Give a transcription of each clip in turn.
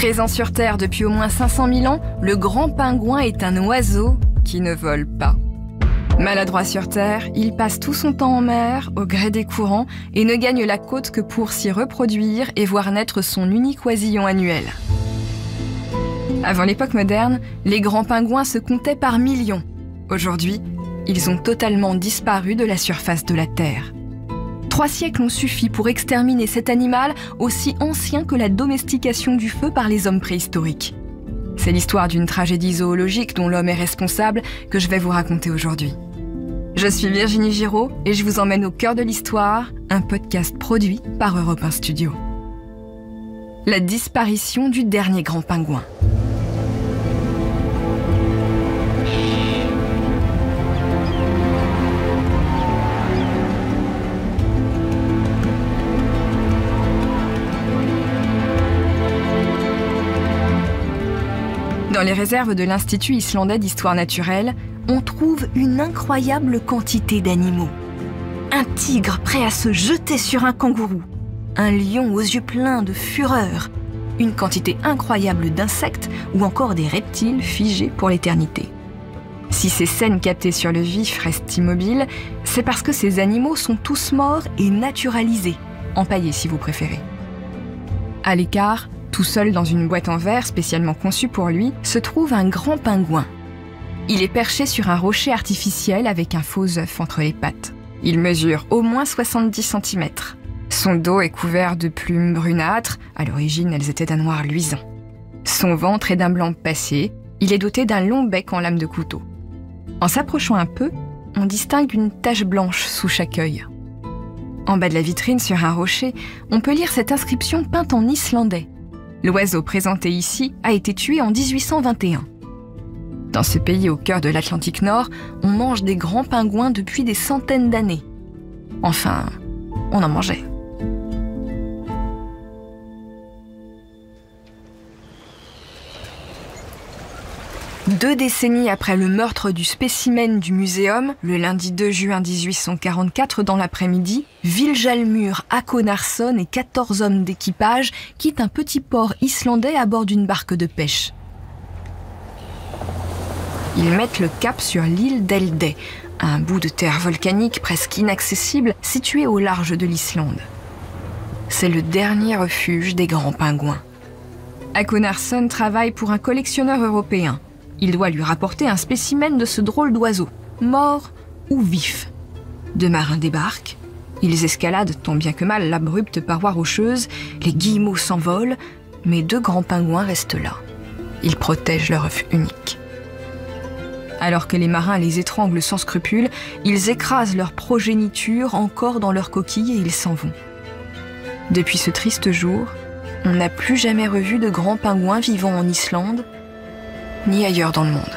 Présent sur Terre depuis au moins 500 000 ans, le grand pingouin est un oiseau qui ne vole pas. Maladroit sur Terre, il passe tout son temps en mer, au gré des courants, et ne gagne la côte que pour s'y reproduire et voir naître son unique oisillon annuel. Avant l'époque moderne, les grands pingouins se comptaient par millions. Aujourd'hui, ils ont totalement disparu de la surface de la Terre. 3 siècles ont suffi pour exterminer cet animal aussi ancien que la domestication du feu par les hommes préhistoriques. C'est l'histoire d'une tragédie zoologique dont l'homme est responsable que je vais vous raconter aujourd'hui. Je suis Virginie Giraud et je vous emmène au cœur de l'histoire, un podcast produit par Europe 1 Studio. La disparition du dernier grand pingouin. Dans les réserves de l'Institut islandais d'histoire naturelle, on trouve une incroyable quantité d'animaux. Un tigre prêt à se jeter sur un kangourou, un lion aux yeux pleins de fureur, une quantité incroyable d'insectes ou encore des reptiles figés pour l'éternité. Si ces scènes captées sur le vif restent immobiles, c'est parce que ces animaux sont tous morts et naturalisés, empaillés si vous préférez. À l'écart, tout seul dans une boîte en verre spécialement conçue pour lui, se trouve un grand pingouin. Il est perché sur un rocher artificiel avec un faux œuf entre les pattes. Il mesure au moins 70 cm. Son dos est couvert de plumes brunâtres, à l'origine elles étaient d'un noir luisant. Son ventre est d'un blanc passé, il est doté d'un long bec en lame de couteau. En s'approchant un peu, on distingue une tache blanche sous chaque œil. En bas de la vitrine, sur un rocher, on peut lire cette inscription peinte en islandais. L'oiseau présenté ici a été tué en 1821. Dans ce pays au cœur de l'Atlantique Nord, on mange des grands pingouins depuis des centaines d'années. Enfin, on en mangeait. Deux décennies après le meurtre du spécimen du muséum, le lundi 2 juin 1844 dans l'après-midi, Vilhjálmur Akonarsson et 14 hommes d'équipage quittent un petit port islandais à bord d'une barque de pêche. Ils mettent le cap sur l'île d'Eldey, un bout de terre volcanique presque inaccessible situé au large de l'Islande. C'est le dernier refuge des grands pingouins. Akonarsson travaille pour un collectionneur européen. Il doit lui rapporter un spécimen de ce drôle d'oiseau, mort ou vif. Deux marins débarquent, ils escaladent tant bien que mal l'abrupte paroi rocheuse, les guillemots s'envolent, mais 2 grands pingouins restent là. Ils protègent leur œuf unique. Alors que les marins les étranglent sans scrupule, ils écrasent leur progéniture encore dans leur coquille et ils s'en vont. Depuis ce triste jour, on n'a plus jamais revu de grands pingouins vivant en Islande, ni ailleurs dans le monde.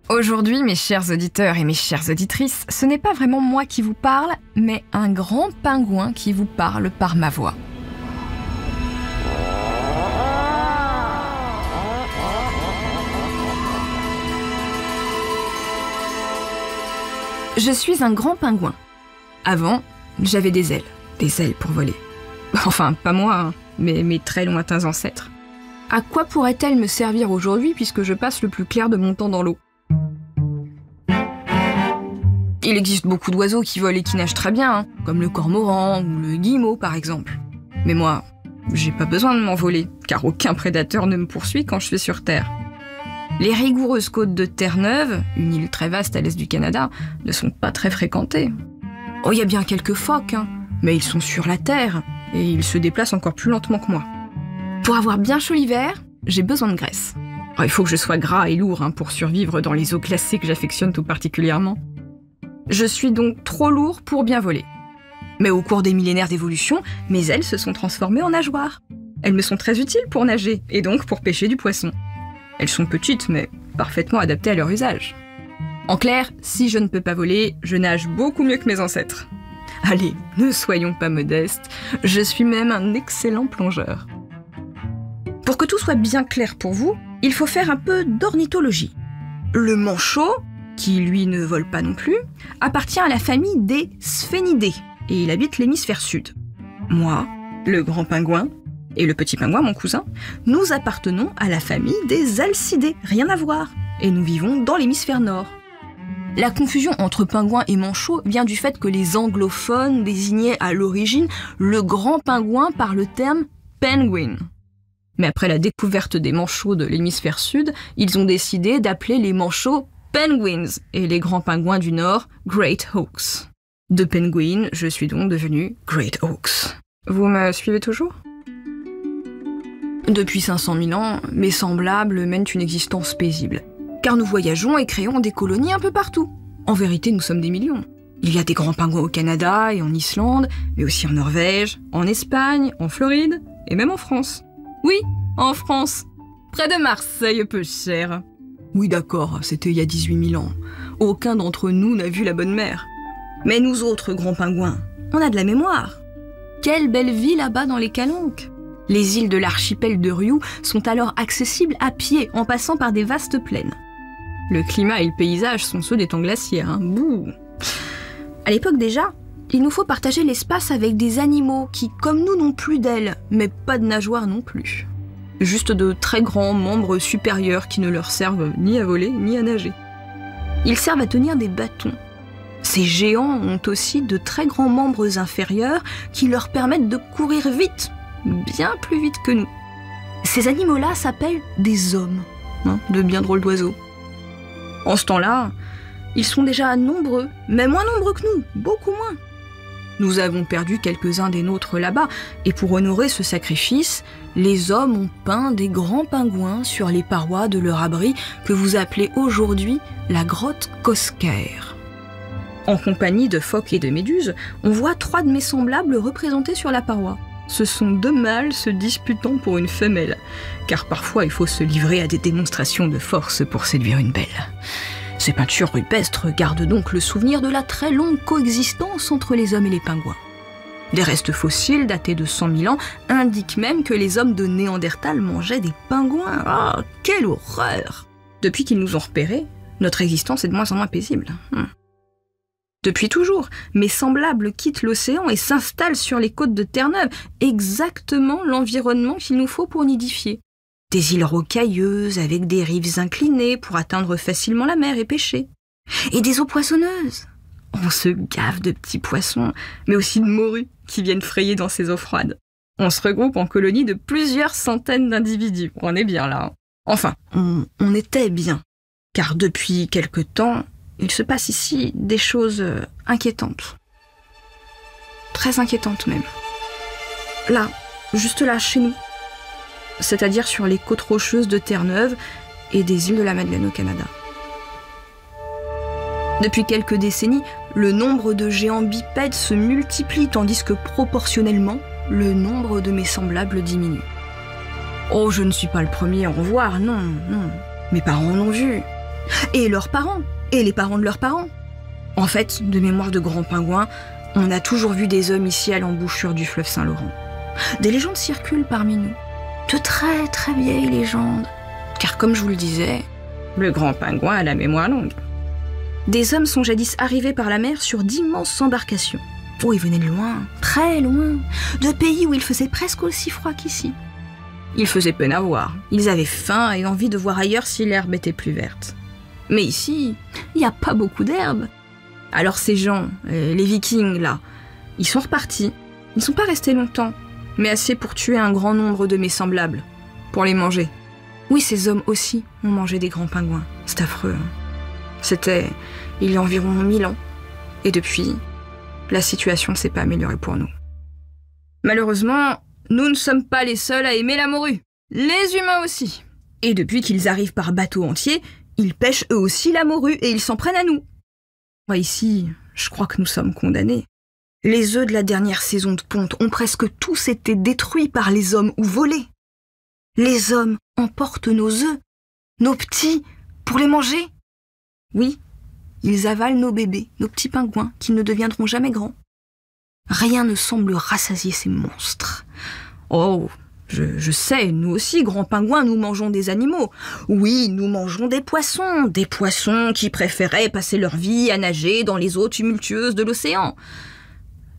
Aujourd'hui, mes chers auditeurs et mes chères auditrices, ce n'est pas vraiment moi qui vous parle, mais un grand pingouin qui vous parle par ma voix. Je suis un grand pingouin. Avant, j'avais des ailes pour voler. Enfin, pas moi, hein, mais mes très lointains ancêtres. À quoi pourrait-elle me servir aujourd'hui puisque je passe le plus clair de mon temps dans l'eau ? Il existe beaucoup d'oiseaux qui volent et qui nagent très bien, hein, comme le cormoran ou le guillemot par exemple. Mais moi, j'ai pas besoin de m'envoler, car aucun prédateur ne me poursuit quand je suis sur Terre. Les rigoureuses côtes de Terre-Neuve, une île très vaste à l'est du Canada, ne sont pas très fréquentées. Oh, il y a bien quelques phoques, hein, mais ils sont sur la Terre, et ils se déplacent encore plus lentement que moi. Pour avoir bien chaud l'hiver, j'ai besoin de graisse. Oh, il faut que je sois gras et lourd pour survivre dans les eaux glacées que j'affectionne tout particulièrement. Je suis donc trop lourd pour bien voler. Mais au cours des millénaires d'évolution, mes ailes se sont transformées en nageoires. Elles me sont très utiles pour nager, et donc pour pêcher du poisson. Elles sont petites, mais parfaitement adaptées à leur usage. En clair, si je ne peux pas voler, je nage beaucoup mieux que mes ancêtres. Allez, ne soyons pas modestes, je suis même un excellent plongeur. Pour que tout soit bien clair pour vous, il faut faire un peu d'ornithologie. Le manchot, qui lui ne vole pas non plus, appartient à la famille des sphénidés, et il habite l'hémisphère sud. Moi, le grand pingouin, et le petit pingouin, mon cousin, nous appartenons à la famille des alcidés, rien à voir, et nous vivons dans l'hémisphère nord. La confusion entre pingouin et manchot vient du fait que les anglophones désignaient à l'origine le grand pingouin par le terme penguin. Mais après la découverte des manchots de l'hémisphère sud, ils ont décidé d'appeler les manchots penguins et les grands pingouins du nord Great Hawks. De penguin, je suis donc devenu Great Hawks. Vous me suivez toujours ? Depuis 500 000 ans, mes semblables mènent une existence paisible. Car nous voyageons et créons des colonies un peu partout. En vérité, nous sommes des millions. Il y a des grands pingouins au Canada et en Islande, mais aussi en Norvège, en Espagne, en Floride et même en France. Oui, en France. Près de Marseille, peu cher. Oui, d'accord, c'était il y a 18 000 ans. Aucun d'entre nous n'a vu la bonne mer. Mais nous autres grands pingouins, on a de la mémoire. Quelle belle vie là-bas dans les Calanques. Les îles de l'archipel de Riou sont alors accessibles à pied en passant par des vastes plaines. Le climat et le paysage sont ceux des temps glaciaires, hein. Bouh. À l'époque déjà, il nous faut partager l'espace avec des animaux qui, comme nous, n'ont plus d'ailes, mais pas de nageoires non plus. Juste de très grands membres supérieurs qui ne leur servent ni à voler ni à nager. Ils servent à tenir des bâtons. Ces géants ont aussi de très grands membres inférieurs qui leur permettent de courir vite, bien plus vite que nous. Ces animaux-là s'appellent des hommes, hein, de bien drôles d'oiseaux. En ce temps-là, ils sont déjà nombreux, mais moins nombreux que nous, beaucoup moins. Nous avons perdu quelques-uns des nôtres là-bas, et pour honorer ce sacrifice, les hommes ont peint des grands pingouins sur les parois de leur abri que vous appelez aujourd'hui la grotte Cosquer. En compagnie de phoques et de méduses, on voit 3 de mes semblables représentés sur la paroi. Ce sont 2 mâles se disputant pour une femelle, car parfois il faut se livrer à des démonstrations de force pour séduire une belle. Ces peintures rupestres gardent donc le souvenir de la très longue coexistence entre les hommes et les pingouins. Des restes fossiles datés de 100 000 ans indiquent même que les hommes de Néandertal mangeaient des pingouins. Ah, quelle horreur! Depuis qu'ils nous ont repérés, notre existence est de moins en moins paisible. Depuis toujours, mes semblables quittent l'océan et s'installent sur les côtes de Terre-Neuve, exactement l'environnement qu'il nous faut pour nidifier. Des îles rocailleuses avec des rives inclinées pour atteindre facilement la mer et pêcher. Et des eaux poissonneuses. On se gave de petits poissons, mais aussi de morues qui viennent frayer dans ces eaux froides. On se regroupe en colonies de plusieurs centaines d'individus. On est bien là. Enfin, on était bien. Car depuis quelque temps, il se passe ici des choses inquiétantes. Très inquiétantes même. Là, juste là, chez nous. C'est-à-dire sur les côtes rocheuses de Terre-Neuve et des îles de la Madeleine au Canada. Depuis quelques décennies, le nombre de géants bipèdes se multiplie tandis que proportionnellement, le nombre de mes semblables diminue. Oh, je ne suis pas le premier à en voir, non. Mes parents en ont vu. Et leurs parents. Et les parents de leurs parents. En fait, de mémoire de grands pingouins, on a toujours vu des hommes ici à l'embouchure du fleuve Saint-Laurent. Des légendes circulent parmi nous. De très très vieilles légendes. Car comme je vous le disais, le grand pingouin a la mémoire longue. Des hommes sont jadis arrivés par la mer sur d'immenses embarcations. Oh, ils venaient de loin, très loin, de pays où il faisait presque aussi froid qu'ici. Ils faisaient peine à voir. Ils avaient faim et envie de voir ailleurs si l'herbe était plus verte. Mais ici, il n'y a pas beaucoup d'herbe. Alors ces gens, les vikings là, ils sont repartis. Ils ne sont pas restés longtemps, mais assez pour tuer un grand nombre de mes semblables, pour les manger. Oui, ces hommes aussi ont mangé des grands pingouins. C'est affreux. C'était il y a environ 1000 ans. Et depuis, la situation ne s'est pas améliorée pour nous. Malheureusement, nous ne sommes pas les seuls à aimer la morue. Les humains aussi. Et depuis qu'ils arrivent par bateau entier, ils pêchent eux aussi la morue et ils s'en prennent à nous. Ici, je crois que nous sommes condamnés. Les œufs de la dernière saison de ponte ont presque tous été détruits par les hommes ou volés. Les hommes emportent nos œufs, nos petits, pour les manger. Oui, ils avalent nos bébés, nos petits pingouins, qui ne deviendront jamais grands. Rien ne semble rassasier ces monstres. Oh, je sais, nous aussi, grands pingouins, nous mangeons des animaux. Oui, nous mangeons des poissons qui préféraient passer leur vie à nager dans les eaux tumultueuses de l'océan.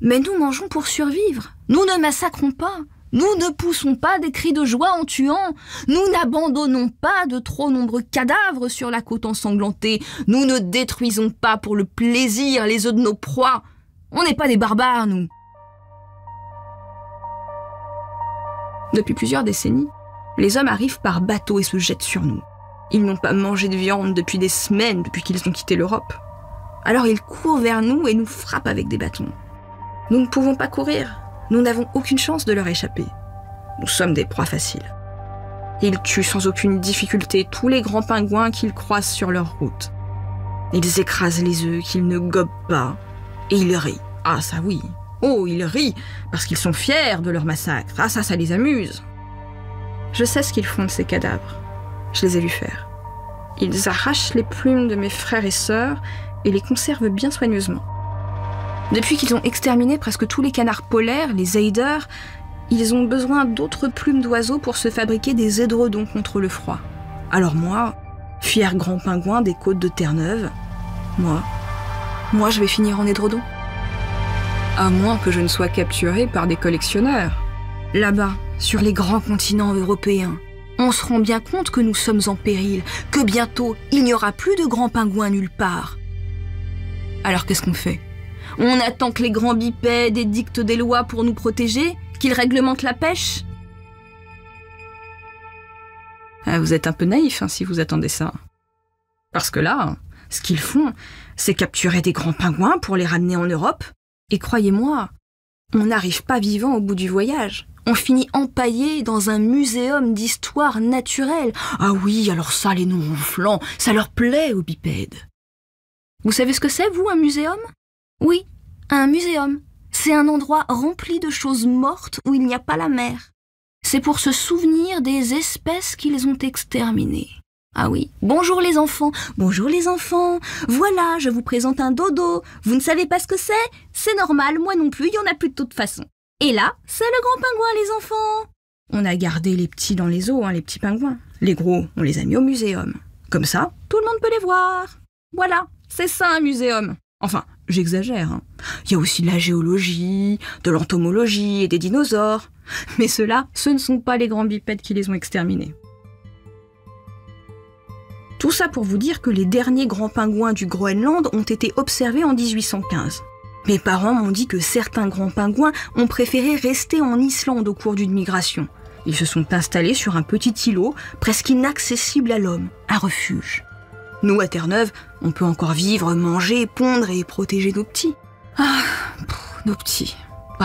Mais nous mangeons pour survivre. Nous ne massacrons pas. Nous ne poussons pas des cris de joie en tuant. Nous n'abandonnons pas de trop nombreux cadavres sur la côte ensanglantée. Nous ne détruisons pas pour le plaisir les œufs de nos proies. On n'est pas des barbares, nous. Depuis plusieurs décennies, les hommes arrivent par bateau et se jettent sur nous. Ils n'ont pas mangé de viande depuis des semaines, depuis qu'ils ont quitté l'Europe. Alors ils courent vers nous et nous frappent avec des bâtons. Nous ne pouvons pas courir. Nous n'avons aucune chance de leur échapper. Nous sommes des proies faciles. Ils tuent sans aucune difficulté tous les grands pingouins qu'ils croisent sur leur route. Ils écrasent les œufs qu'ils ne gobent pas. Et ils rient. Ah ça oui. Oh, ils rient parce qu'ils sont fiers de leur massacre. Ah ça les amuse. Je sais ce qu'ils font de ces cadavres. Je les ai vus faire. Ils arrachent les plumes de mes frères et sœurs et les conservent bien soigneusement. Depuis qu'ils ont exterminé presque tous les canards polaires, les eiders, ils ont besoin d'autres plumes d'oiseaux pour se fabriquer des édredons contre le froid. Alors moi, fier grand pingouin des côtes de Terre-Neuve, moi je vais finir en édredon. À moins que je ne sois capturé par des collectionneurs. Là-bas, sur les grands continents européens, on se rend bien compte que nous sommes en péril, que bientôt il n'y aura plus de grands pingouins nulle part. Alors qu'est-ce qu'on fait ? On attend que les grands bipèdes édictent des lois pour nous protéger, qu'ils réglementent la pêche. Vous êtes un peu naïf si vous attendez ça. Parce que là, ce qu'ils font, c'est capturer des grands pingouins pour les ramener en Europe. Et croyez-moi, on n'arrive pas vivant au bout du voyage. On finit empaillé dans un muséum d'histoire naturelle. Ah oui, alors ça, les noms ronflants, ça leur plaît aux bipèdes. Vous savez ce que c'est, vous, un muséum ? Oui, un muséum. C'est un endroit rempli de choses mortes où il n'y a pas la mer. C'est pour se souvenir des espèces qu'ils ont exterminées. Ah oui, bonjour les enfants, bonjour les enfants. Voilà, je vous présente un dodo. Vous ne savez pas ce que c'est ? C'est normal, moi non plus, il y en a plus de toute façon. Et là, c'est le grand pingouin, les enfants. On a gardé les petits dans les eaux, les petits pingouins. Les gros, on les a mis au muséum. Comme ça, tout le monde peut les voir. Voilà, c'est ça un muséum. Enfin, j'exagère. Il y a aussi de la géologie, de l'entomologie et des dinosaures. Mais ceux-là, ce ne sont pas les grands bipèdes qui les ont exterminés. Tout ça pour vous dire que les derniers grands pingouins du Groenland ont été observés en 1815. Mes parents m'ont dit que certains grands pingouins ont préféré rester en Islande au cours d'une migration. Ils se sont installés sur un petit îlot presque inaccessible à l'homme, un refuge. Nous, à Terre-Neuve, on peut encore vivre, manger, pondre et protéger nos petits. Nos petits.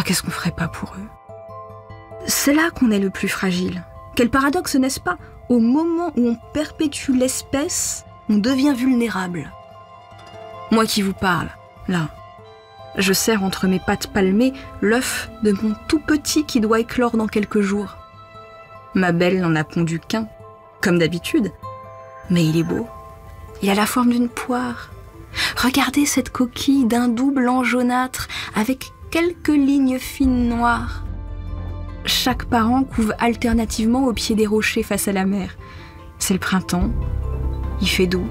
Qu'est-ce qu'on ferait pas pour eux ? C'est là qu'on est le plus fragile. Quel paradoxe, n'est-ce pas ? Au moment où on perpétue l'espèce, on devient vulnérable. Moi qui vous parle, là, je serre entre mes pattes palmées l'œuf de mon tout petit qui doit éclore dans quelques jours. Ma belle n'en a pondu qu'un, comme d'habitude, mais il est beau. Il a la forme d'une poire. Regardez cette coquille d'un doux blanc jaunâtre avec quelques lignes fines noires. Chaque parent couve alternativement au pied des rochers face à la mer. C'est le printemps, il fait doux.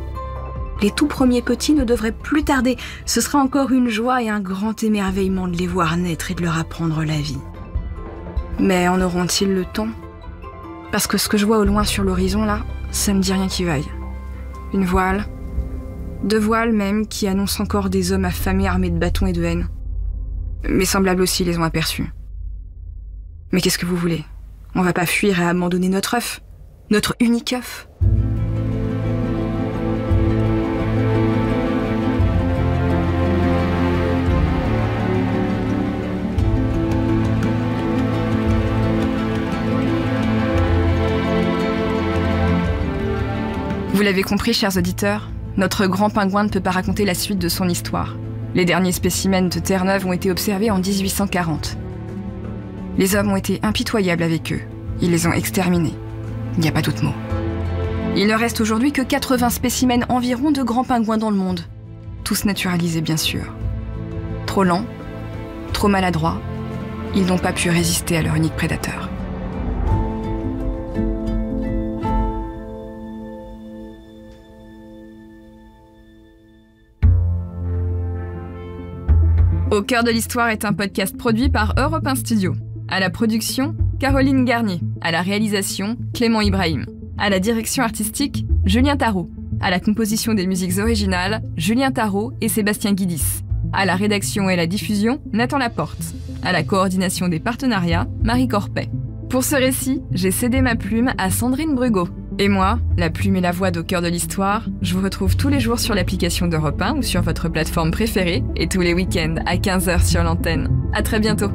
Les tout premiers petits ne devraient plus tarder. Ce sera encore une joie et un grand émerveillement de les voir naître et de leur apprendre la vie. Mais en auront-ils le temps ? Parce que ce que je vois au loin sur l'horizon, là, ça me dit rien qui vaille. Une voile, 2 voiles même, qui annoncent encore des hommes affamés armés de bâtons et de haine. Mes semblables aussi les ont aperçus. Mais qu'est-ce que vous voulez ? On va pas fuir et abandonner notre œuf, notre unique œuf. Vous l'avez compris, chers auditeurs, notre grand pingouin ne peut pas raconter la suite de son histoire. Les derniers spécimens de Terre-Neuve ont été observés en 1840. Les hommes ont été impitoyables avec eux. Ils les ont exterminés. Il n'y a pas d'autre mot. Il ne reste aujourd'hui que 80 spécimens environ de grands pingouins dans le monde. Tous naturalisés, bien sûr. Trop lents, trop maladroits, ils n'ont pas pu résister à leur unique prédateur. Au cœur de l'histoire est un podcast produit par Europe 1 Studio. À la production, Caroline Garnier. À la réalisation, Clément Ibrahim. À la direction artistique, Julien Tarot. À la composition des musiques originales, Julien Tarot et Sébastien Guidis. À la rédaction et la diffusion, Nathan Laporte. À la coordination des partenariats, Marie Corpet. Pour ce récit, j'ai cédé ma plume à Sandrine Brugot. Et moi, la plume et la voix d'Au cœur de l'histoire, je vous retrouve tous les jours sur l'application d'Europe 1 ou sur votre plateforme préférée et tous les week-ends à 15h sur l'antenne. À très bientôt.